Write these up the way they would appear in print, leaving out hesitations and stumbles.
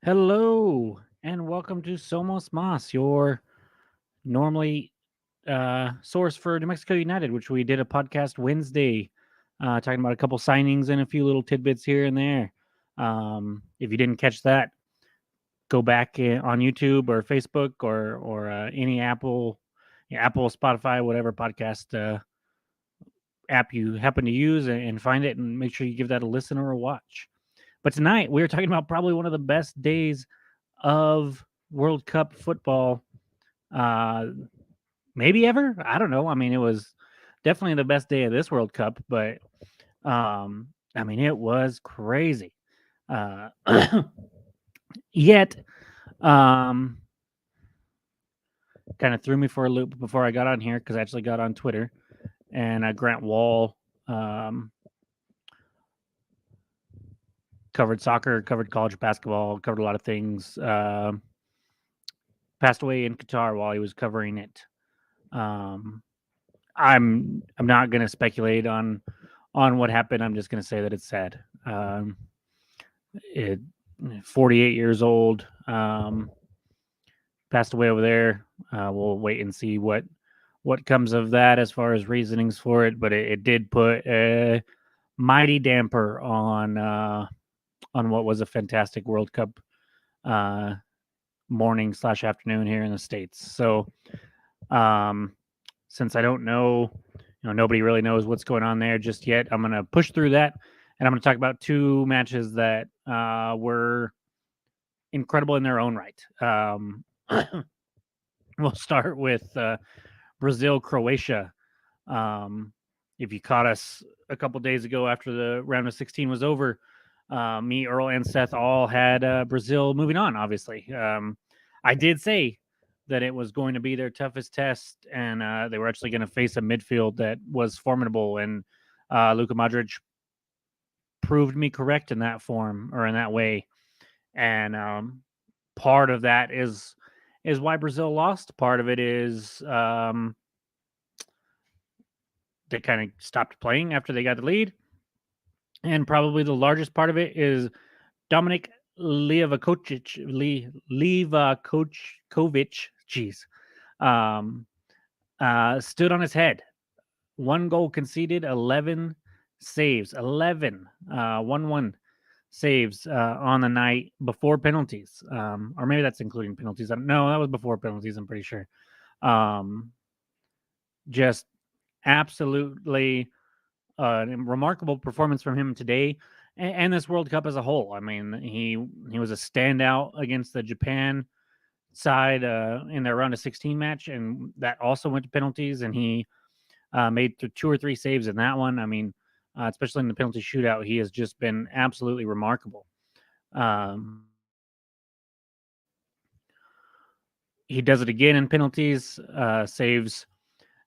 Hello and welcome to Somos Mas, your normally source for New Mexico United, which we did a podcast Wednesday, talking about a couple signings and a few little tidbits here and there. If you didn't catch that, go back on YouTube or Facebook or any Apple, Spotify, whatever podcast app you happen to use, and find it and make sure you give that a listen or a watch. But tonight we're talking about probably one of the best days of World Cup football, uh, maybe ever. I don't know. I mean, it was definitely the best day of this World Cup, but I mean, it was crazy. Uh, yet, um, kind of threw me for a loop before I got on here because I actually got on Twitter and Grant Wall covered soccer, covered college basketball, covered a lot of things. Passed away in Qatar while he was covering it. Um, I'm not going to speculate on what happened. I'm just going to say that it's sad. It 48 years old, passed away over there. We'll wait and see what comes of that as far as reasonings for it. But it did put a mighty damper on what was a fantastic World Cup uh, morning/afternoon here in the States. So um, since I don't know, nobody really knows what's going on there just yet. I'm going to push through that, and I'm going to talk about two matches that were incredible in their own right. We'll start with Brazil Croatia. If you caught us a couple days ago after the round of 16 was over, me, Earl, and Seth all had Brazil moving on. Obviously, I did say that it was going to be their toughest test, and they were actually going to face a midfield that was formidable. And Luka Modric proved me correct in that form or in that way. And part of that is why Brazil lost. Part of it is they kind of stopped playing after they got the lead, and probably the largest part of it is Dominic Livakovic, jeez, um, stood on his head. One goal conceded, 11 saves, 11, 1-1 saves on the night before penalties. Or maybe that's including penalties. I don't know. That was before penalties, I'm pretty sure. Just absolutely remarkable performance from him today and this World Cup as a whole. I mean, he was a standout against the Japan side in their round of 16 match, and that also went to penalties, and he made two or three saves in that one. I mean, especially in the penalty shootout, he has just been absolutely remarkable. He does it again in penalties, saves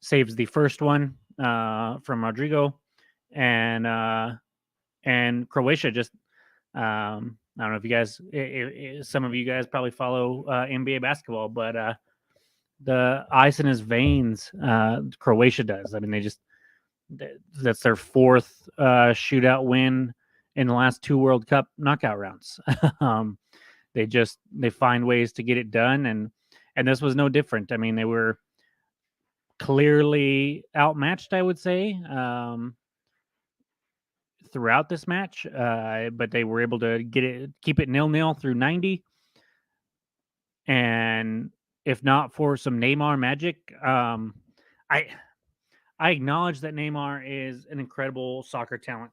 the first one from Rodrigo, and Croatia just I don't know if you guys, some of you guys probably follow NBA basketball, but the ice in his veins, Croatia does. I mean, that's their fourth shootout win in the last two World Cup knockout rounds. um, they find ways to get it done, and this was no different. I mean, they were clearly outmatched, I would say, throughout this match, but they were able to keep it 0-0 through 90. And if not for some Neymar magic, I I acknowledge that Neymar is an incredible soccer talent.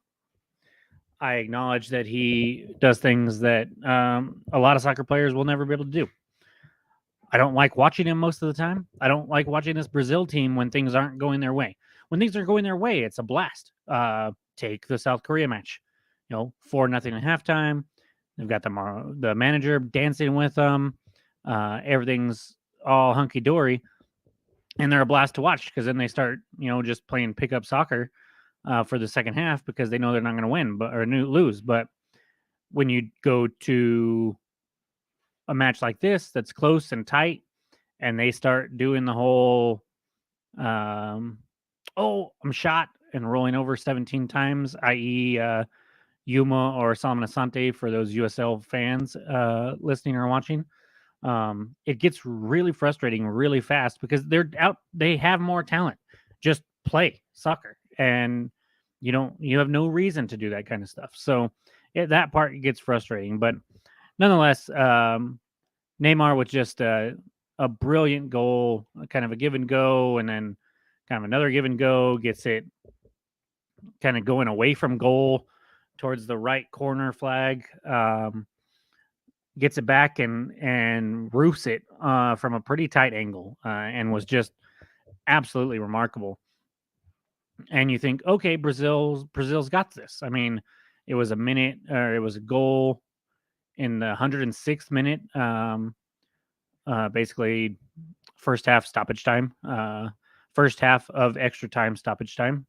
I acknowledge that he does things that a lot of soccer players will never be able to do. I don't like watching him most of the time. I don't like watching this Brazil team when things aren't going their way. When things are going their way, it's a blast. Take the South Korea match, 4-0 at halftime. They've got the manager dancing with them. Everything's all hunky dory, and they're a blast to watch because then they start, just playing pickup soccer for the second half because they know they're not going to win or lose. But when you go to a match like this that's close and tight, and they start doing the whole, I'm shot and rolling over 17 times, i.e., Yuma or Salman Asante for those USL fans listening or watching. It gets really frustrating really fast because they're out. They have more talent. Just play soccer, and you have no reason to do that kind of stuff. So that part gets frustrating, but nonetheless, Neymar with just a brilliant goal, kind of a give and go, and then kind of another give and go, gets it kind of going away from goal towards the right corner flag. Gets it back and roofs it from a pretty tight angle, and was just absolutely remarkable. And you think, okay, Brazil's got this. I mean, it was a minute, or it was a goal in the 106th minute. Basically, first half stoppage time, first half of extra time stoppage time,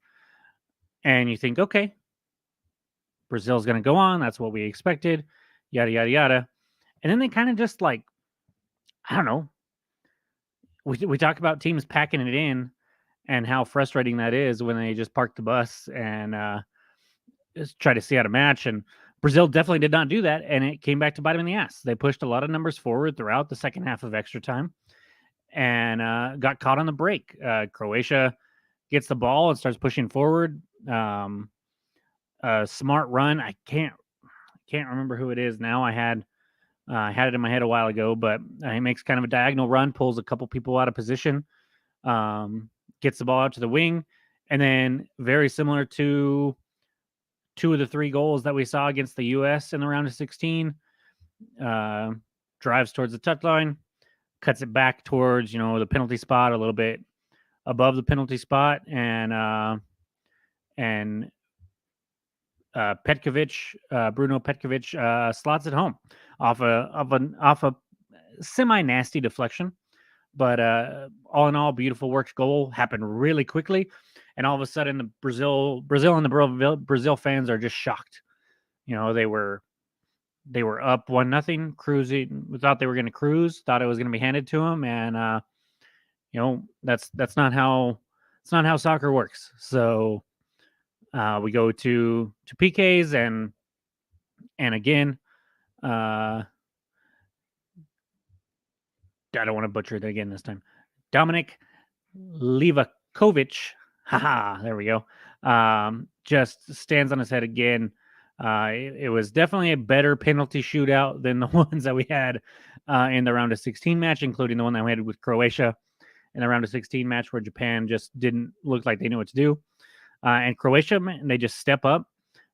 and you think, okay, Brazil's going to go on. That's what we expected. Yada yada yada. And then they kind of just like, I don't know. We talk about teams packing it in and how frustrating that is when they just park the bus and just try to see out a match. And Brazil definitely did not do that, and it came back to bite them in the ass. They pushed a lot of numbers forward throughout the second half of extra time and got caught on the break. Croatia gets the ball and starts pushing forward. A smart run. I can't remember who it is now. I had it in my head a while ago, but he makes kind of a diagonal run, pulls a couple people out of position, gets the ball out to the wing, and then very similar to two of the three goals that we saw against the U.S. in the round of 16, drives towards the touchline, cuts it back towards the penalty spot, a little bit above the penalty spot, and Petkovic, Bruno Petkovic, slots it home off a semi nasty deflection. But all in all, beautiful work goal happened really quickly, and all of a sudden, the Brazil and the Brazil fans are just shocked. They were up 1-0, cruising. We thought they were going to cruise. Thought it was going to be handed to them, and that's not how soccer works. So we go to PKs, and again, I don't want to butcher it again this time. Dominic Livakovic, haha, there we go. Just stands on his head again. It was definitely a better penalty shootout than the ones that we had in the round of 16 match, including the one that we had with Croatia in the round of 16 match, where Japan just didn't look like they knew what to do. And Croatia, man, they just step up.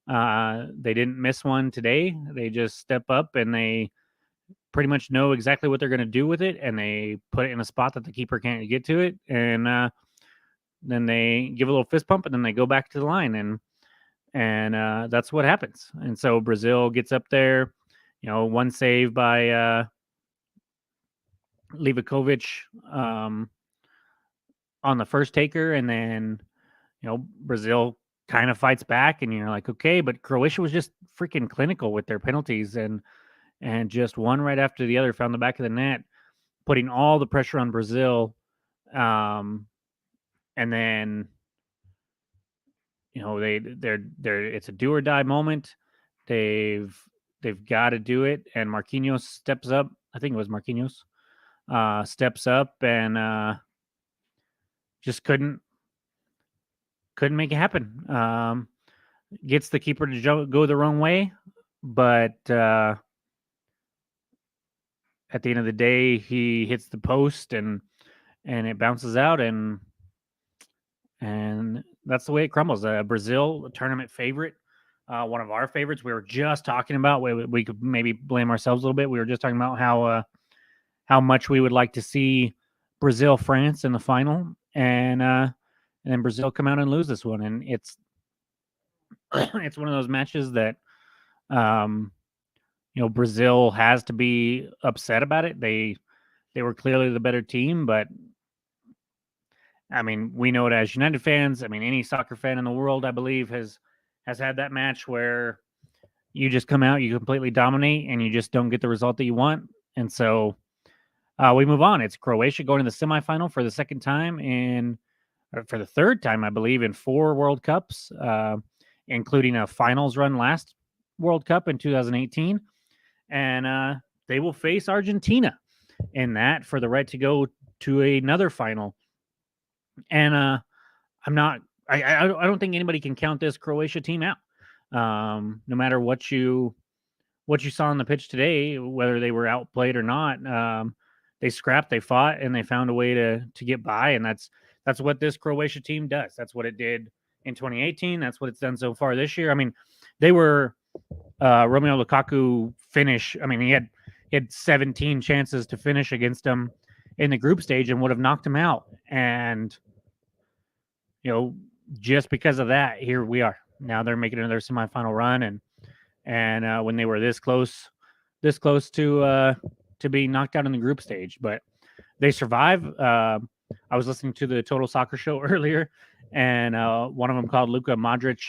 They didn't miss one today. They just step up and they pretty much know exactly what they're going to do with it, and they put it in a spot that the keeper can't get to it, and then they give a little fist pump, and then they go back to the line, and that's what happens. And so Brazil gets up there, one save by Livakovic on the first taker, and then Brazil kind of fights back, and you're like, okay, but Croatia was just freaking clinical with their penalties, and just one right after the other found the back of the net, putting all the pressure on Brazil. And then they're it's a do or die moment. They've got to do it, and Marquinhos steps up. I think it was Marquinhos steps up and just couldn't make it happen. Gets the keeper to go the wrong way, but at the end of the day, he hits the post and it bounces out, and that's the way it crumbles. Brazil, a tournament favorite, one of our favorites. We were just talking about we could maybe blame ourselves a little bit. We were just talking about how much we would like to see Brazil France in the final, and then Brazil come out and lose this one, and it's it's one of those matches that Brazil has to be upset about it. They were clearly the better team, but I mean, we know it as United fans. I mean, any soccer fan in the world, I believe, has had that match where you just come out, you completely dominate, and you just don't get the result that you want. And so we move on. It's Croatia going to the semifinal for the second time for the third time, I believe, in 4 World Cups, including a finals run last World Cup in 2018, and they will face Argentina in that for the right to go to another final. And I'm not. I don't think anybody can count this Croatia team out. No matter what you saw on the pitch today, whether they were outplayed or not, they scrapped, they fought, and they found a way to get by. And that's what this Croatia team does. That's what it did in 2018. That's what it's done so far this year. I mean, they were Romeo Lukaku finish. I mean, he had 17 chances to finish against them in the group stage and would have knocked him out. And you know, just because of that, here we are. Now they're making another semifinal run, and when they were this close to being knocked out in the group stage, but they survive. I was listening to the Total Soccer Show earlier, and one of them called Luka Modric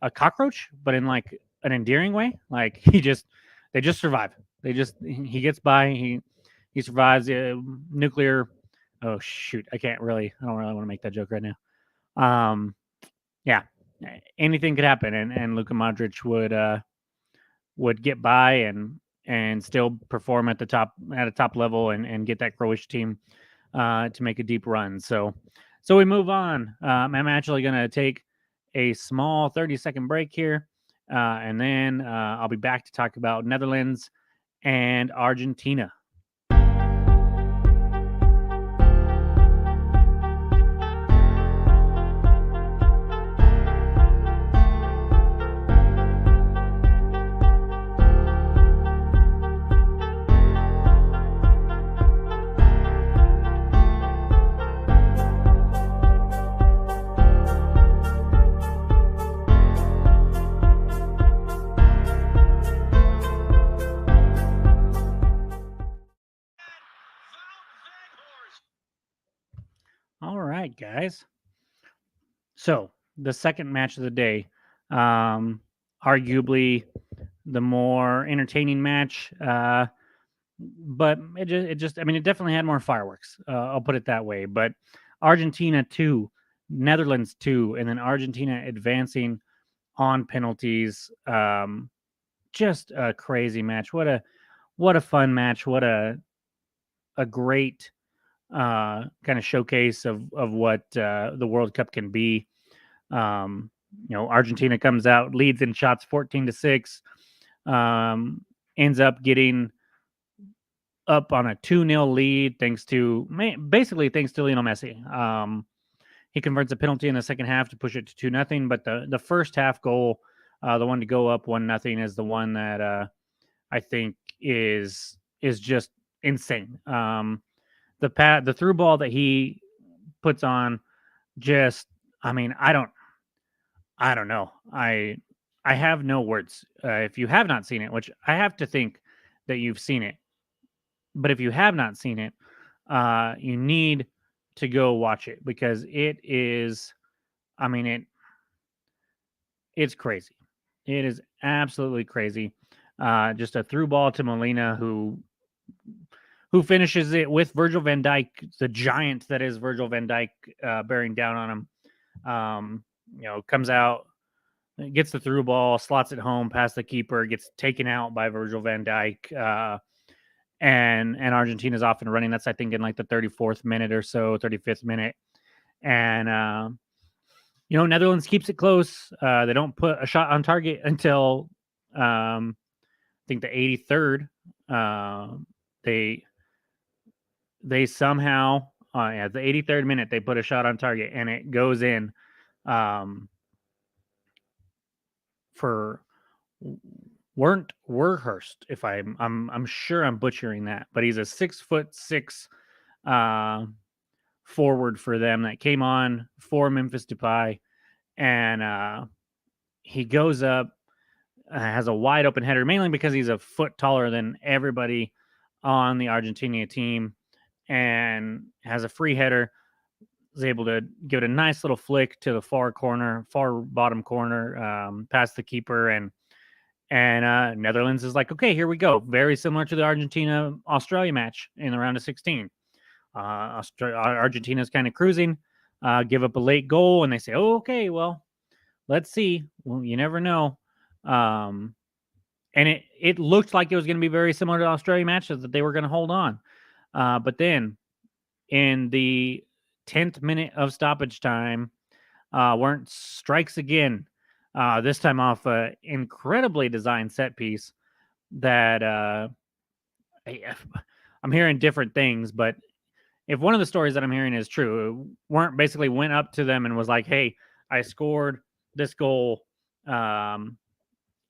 a cockroach, but in like an endearing way. Like they just survive. He gets by. He survives nuclear. Oh shoot, I don't really want to make that joke right now. Yeah, anything could happen, and Luka Modric would get by and still perform at a top level and get that Croatia team to make a deep run. So we move on. I'm actually going to take a small 30-second break here, and then I'll be back to talk about Netherlands and Argentina. All right, guys. So the second match of the day, arguably the more entertaining match, but I mean, it definitely had more fireworks. I'll put it that way. But Argentina 2, Netherlands 2, and then Argentina advancing on penalties. Just a crazy match. What a fun match. What a great kind of showcase of what the World Cup can be. Argentina comes out, leads in shots 14-6, ends up getting up on a 2-0 lead thanks to Lionel Messi. He converts a penalty in the second half to push it to 2-0, but the first half goal, the one to go up 1-0, is the one that I think is just insane. The through ball that he puts on, just, I mean, I don't know. I have no words. If you have not seen it, which I have to think that you've seen it, but if you have not seen it, you need to go watch it because it is. I mean, it's crazy. It is absolutely crazy. Just a through ball to Molina, who finishes it with Virgil van Dijk, the giant that is Virgil van Dijk, bearing down on him. Comes out, gets the through ball, slots it home past the keeper, gets taken out by Virgil van Dijk, and Argentina's off and running. That's, I think, in like the 34th minute or so, 35th minute. And Netherlands keeps it close. They don't put a shot on target until I think the 83rd. They somehow, at the 83rd minute, they put a shot on target and it goes in for Werhurst. If I'm sure I'm butchering that, but he's a 6'6" forward for them that came on for Memphis Depay, and he goes up, has a wide open header, mainly because he's a foot taller than everybody on the Argentina team, and has a free header. Is able to give it a nice little flick to the far bottom corner, past the keeper, and Netherlands is like, okay, here we go. Very similar to the Argentina-Australia match in the round of 16. Argentina's kind of cruising, give up a late goal, and they say, oh, okay, well, let's see. Well, you never know. Um, and it looked like it was going to be very similar to the Australia matches that they were going to hold on. But then in the 10th minute of stoppage time, weren't strikes again. This time off an incredibly designed set piece that I'm hearing different things, but if one of the stories that I'm hearing is true, weren't basically went up to them and was like, "Hey, I scored this goal um,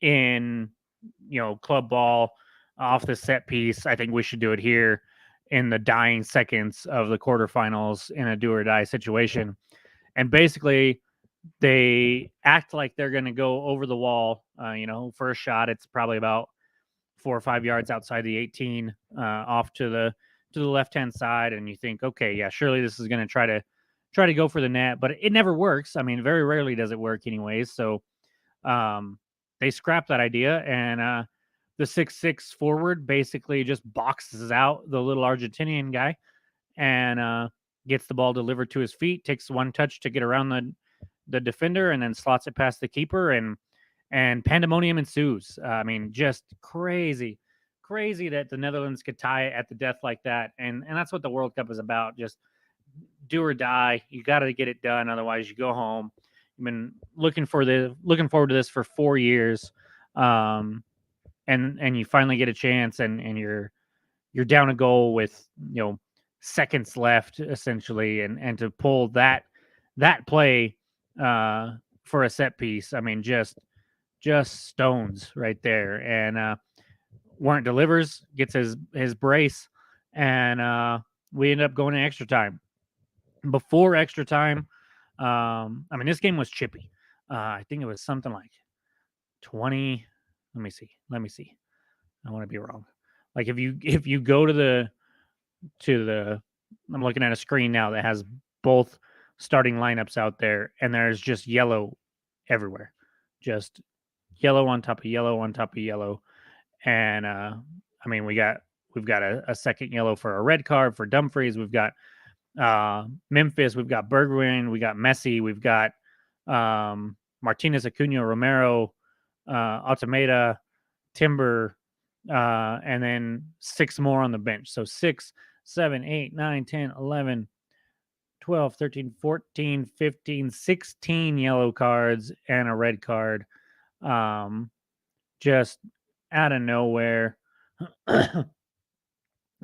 in club ball off the set piece. I think we should do it here in the dying seconds of the quarterfinals in a do or die situation." And basically, they act like they're going to go over the wall. First shot, it's probably about 4 or 5 yards outside the 18, off to the left hand side, and you think, okay, yeah, surely this is going to try to go for the net, but it never works. I mean, very rarely does it work, anyways. So they scrapped that idea, and the 6'6" forward basically just boxes out the little Argentinian guy and gets the ball delivered to his feet, takes one touch to get around the defender, and then slots it past the keeper, and pandemonium ensues. I mean, just crazy, crazy that the Netherlands could tie it at the death like that, and that's what the World Cup is about. Just do or die. You got to get it done, otherwise you go home. I've been looking forward to this for 4 years, um, and you finally get a chance, and you're down a goal with seconds left essentially, and to pull that play for a set piece. I mean, just stones right there. And Warrant delivers, gets his brace, and we end up going to extra time. Before extra time, I mean, this game was chippy. I think it was something like 20. Let me see. I want to be wrong. Like if you go to the I'm looking at a screen now that has both starting lineups out there, and there's just yellow everywhere, just yellow on top of yellow on top of yellow. And I mean, we've got a second yellow for a red card for Dumfries. We've got Memphis. We've got Bergwijn. We got Messi. We've got Martinez, Acuna, Romero, Automata, Timber, and then six more on the bench. So 6, 7, 8, 9, 10, 11, 12, 13, 14, 15, 16 yellow cards and a red card. Just out of nowhere.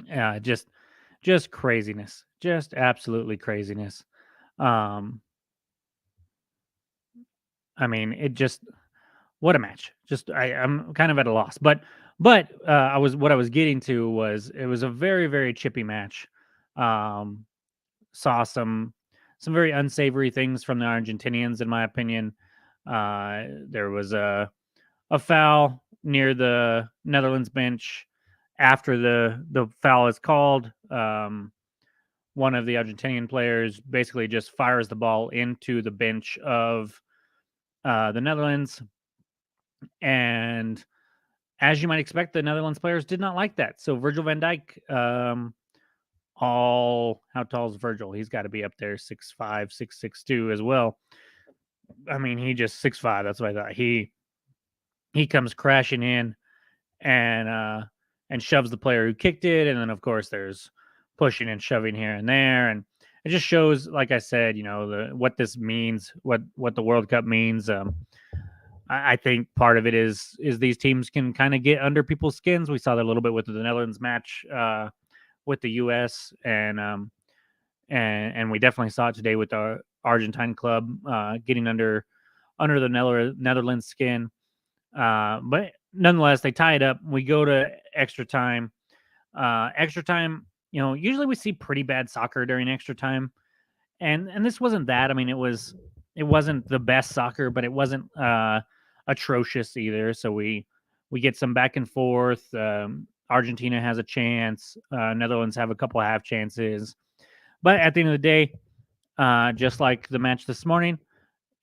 Yeah, just craziness. Just absolutely craziness. Um, I mean, it just what a match. I'm kind of at a loss. But I was getting to was it was a very, very chippy match. Um, saw some very unsavory things from the Argentinians, in my opinion. There was a foul near the Netherlands bench after the foul is called. One of the Argentinian players basically just fires the ball into the bench of the Netherlands, and as you might expect, the Netherlands players did not like that. So Virgil van Dijk, all how tall is Virgil? He's got to be up there 6'5", 6'2" as well. I mean, he just 6'5". That's what I thought. He comes crashing in and shoves the player who kicked it, and then of course there's pushing and shoving here and there, and it just shows, like I said, what this means, what the World Cup means. I think part of it is these teams can kind of get under people's skins. We saw that a little bit with the Netherlands match with the U.S. and we definitely saw it today with the Argentine club getting under the Netherlands skin. But nonetheless, they tie it up. We go to extra time. Extra time, usually we see pretty bad soccer during extra time, and this wasn't that. I mean, it wasn't the best soccer, but it wasn't atrocious either. So we get some back and forth. Argentina has a chance. Netherlands have a couple half chances, but at the end of the day, just like the match this morning,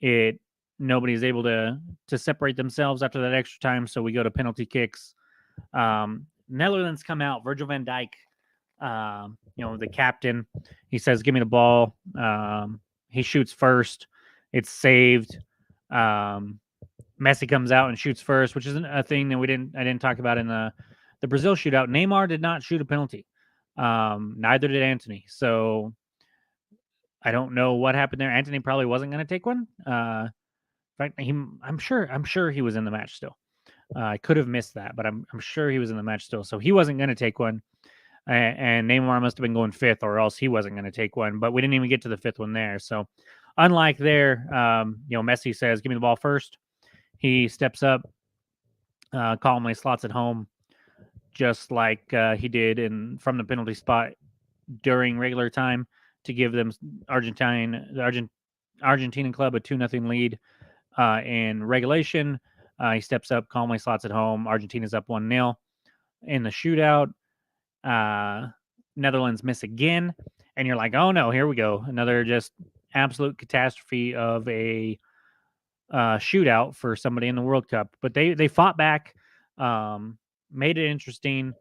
it nobody's able to separate themselves after that extra time. So we go to penalty kicks. Netherlands come out. Virgil van Dijk, the captain, he says, "Give me the ball." He shoots first. It's saved. Messi comes out and shoots first, which isn't a thing that I didn't talk about in the Brazil shootout. Neymar did not shoot a penalty. Neither did Anthony. So I don't know what happened there. Anthony probably wasn't going to take one. In fact, I'm sure he was in the match still. I could have missed that, but I'm sure he was in the match still. So he wasn't going to take one, and Neymar must have been going fifth, or else he wasn't going to take one. But we didn't even get to the fifth one there. So unlike there, Messi says, "Give me the ball first." He steps up, calmly slots it home, just like he did from the penalty spot during regular time to give them Argentine club a 2-0 lead in regulation. He steps up, calmly slots it home. Argentina's up 1-0 in the shootout. Netherlands miss again, and you're like, oh no, here we go, another just absolute catastrophe of a shootout for somebody in the World Cup. But they fought back, made it interesting.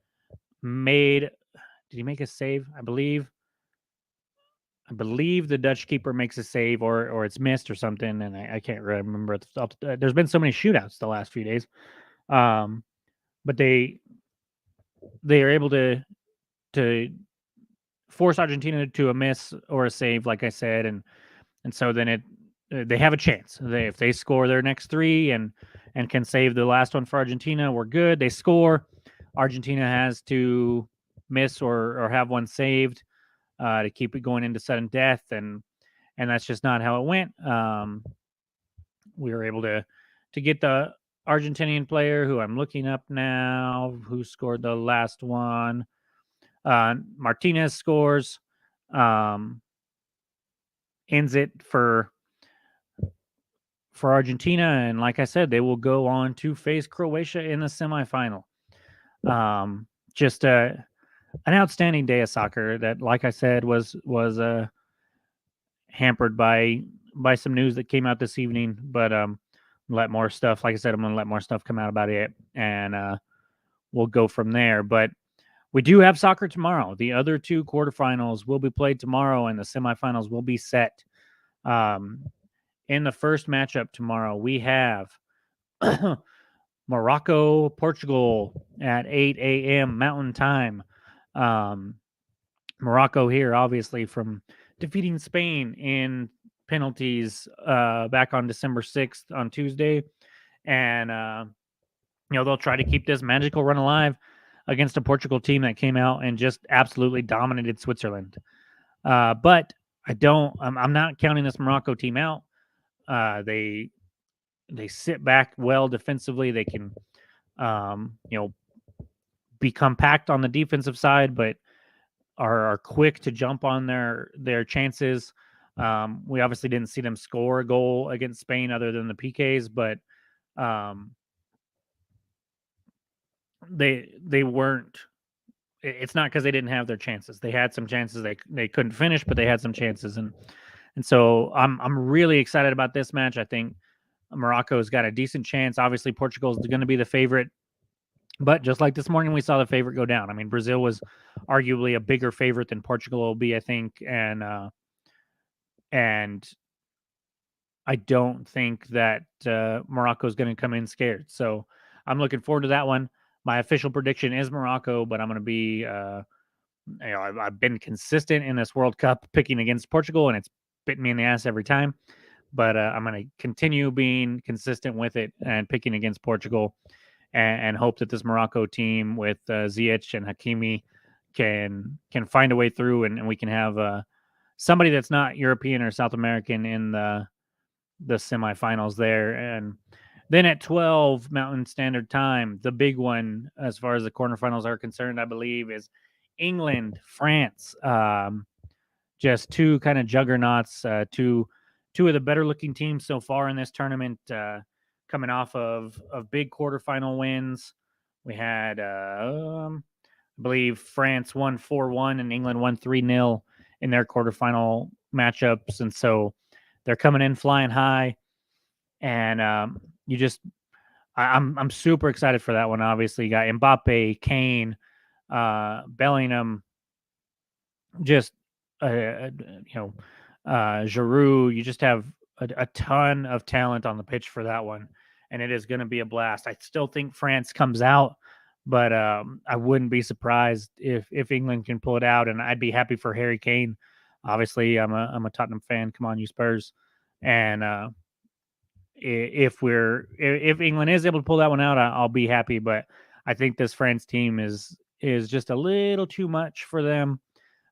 Did he make a save? I believe the Dutch keeper makes a save, or it's missed or something, and I can't remember. There's been so many shootouts the last few days, but they are able to force Argentina to a miss or a save, like I said, and so then they have a chance. If they score their next three and can save the last one for Argentina, we're good. They score. Argentina has to miss or have one saved to keep it going into sudden death, and that's just not how it went. We were able to get the Argentinian player who I'm looking up now, who scored the last one. Martinez scores, ends it for Argentina, and like I said, they will go on to face Croatia in the semifinal. Just an outstanding day of soccer that, like I said, was hampered by some news that came out this evening. But let more stuff, like I said, I'm going to let more stuff come out about it, and we'll go from there. But we do have soccer tomorrow. The other two quarterfinals will be played tomorrow, and the semifinals will be set. In the first matchup tomorrow, we have Morocco, Portugal at 8 a.m. Mountain Time. Morocco here, obviously, from defeating Spain in penalties back on December 6th on Tuesday. And, they'll try to keep this magical run alive against a Portugal team that came out and just absolutely dominated Switzerland. But I'm not counting this Morocco team out. They sit back well defensively. They can, be compact on the defensive side, but are quick to jump on their chances. We obviously didn't see them score a goal against Spain other than the PKs, but they weren't. It's not because they didn't have their chances. They had some chances. They couldn't finish, but they had some chances, and so I'm really excited about this match. I think Morocco's got a decent chance. Obviously, Portugal's going to be the favorite. But just like this morning, we saw the favorite go down. I mean, Brazil was arguably a bigger favorite than Portugal will be, I think, and I don't think that Morocco is going to come in scared. So I'm looking forward to that one. My official prediction is Morocco, but I'm going to be, I've been consistent in this World Cup picking against Portugal, and it's bitten me in the ass every time. But I'm going to continue being consistent with it and picking against Portugal, and hope that this Morocco team with Ziyech and Hakimi can find a way through, and we can have somebody that's not European or South American in the semifinals there. And then at 12 Mountain Standard Time, the big one as far as the quarterfinals are concerned, I believe, is England, France. Just two kind of juggernauts, two of the better looking teams so far in this tournament, coming off of big quarterfinal wins. We had, I believe, France won 4-1 and England won 3-0 in their quarterfinal matchups, and so they're coming in flying high. And I'm super excited for that one. Obviously, you got Mbappe, Kane, Bellingham, just Giroud. You just have a ton of talent on the pitch for that one, and it is going to be a blast. I still think France comes out, but I wouldn't be surprised if England can pull it out, and I'd be happy for Harry Kane. Obviously, I'm a Tottenham fan. Come on, you Spurs! And if England is able to pull that one out, I'll be happy. But I think this France team is just a little too much for them.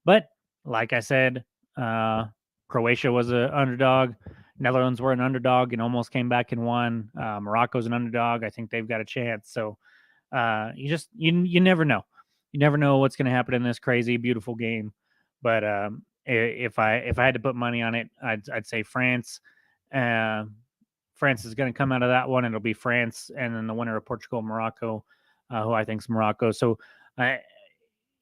But like I said, uh, Croatia was an underdog. Netherlands were an underdog and almost came back and won. Morocco's an underdog. I think they've got a chance. So you never know. You never know what's going to happen in this crazy, beautiful game. But if I had to put money on it, I'd say France. Uh, France is going to come out of that one. It'll be France, and then the winner of Portugal, Morocco, who I think is Morocco. So uh,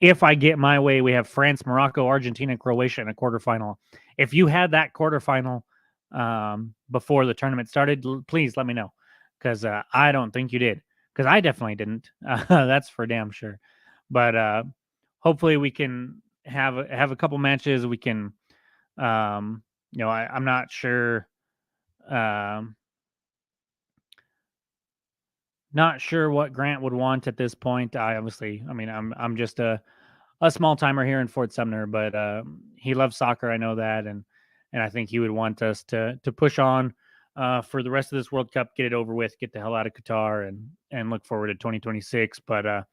if I get my way, we have France, Morocco, Argentina, Croatia in a quarterfinal. If you had that quarterfinal before the tournament started, please let me know, because I don't think you did, because I definitely didn't. That's for damn sure. But hopefully we can have a couple matches. We can, I'm not sure. Um, Not sure what Grant would want at this point. I mean, I'm just a small timer here in Fort Sumner, but he loves soccer. I know that, and I think he would want us to push on for the rest of this World Cup, get it over with, get the hell out of Qatar, and look forward to 2026. But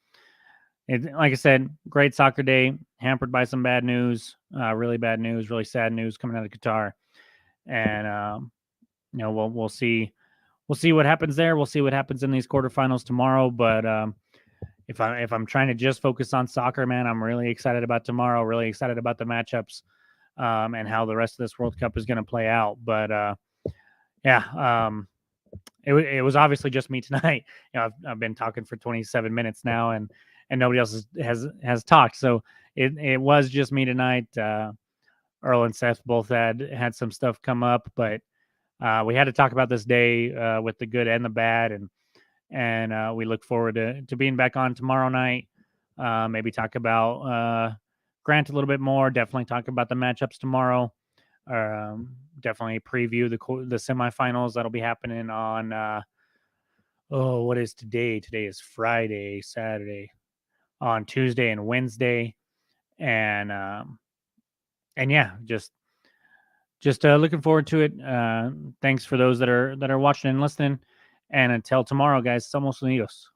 like I said, great soccer day, hampered by some bad news, really bad news, really sad news coming out of Qatar, and we'll see. We'll see what happens there. We'll see what happens in these quarterfinals tomorrow. But if I'm trying to just focus on soccer, man, I'm really excited about tomorrow. Really excited about the matchups and how the rest of this World Cup is going to play out. But yeah, it was obviously just me tonight. I've been talking for 27 minutes now, and nobody else has talked. So it was just me tonight. Earl and Seth both had some stuff come up, but we had to talk about this day with the good and the bad, and we look forward to being back on tomorrow night. Maybe talk about Grant a little bit more. Definitely talk about the matchups tomorrow. Definitely preview the semifinals that'll be happening on. What is today? Today is Friday, Saturday, on Tuesday and Wednesday, and yeah, just looking forward to it. Thanks for those that are watching and listening. And until tomorrow, guys, somos unidos.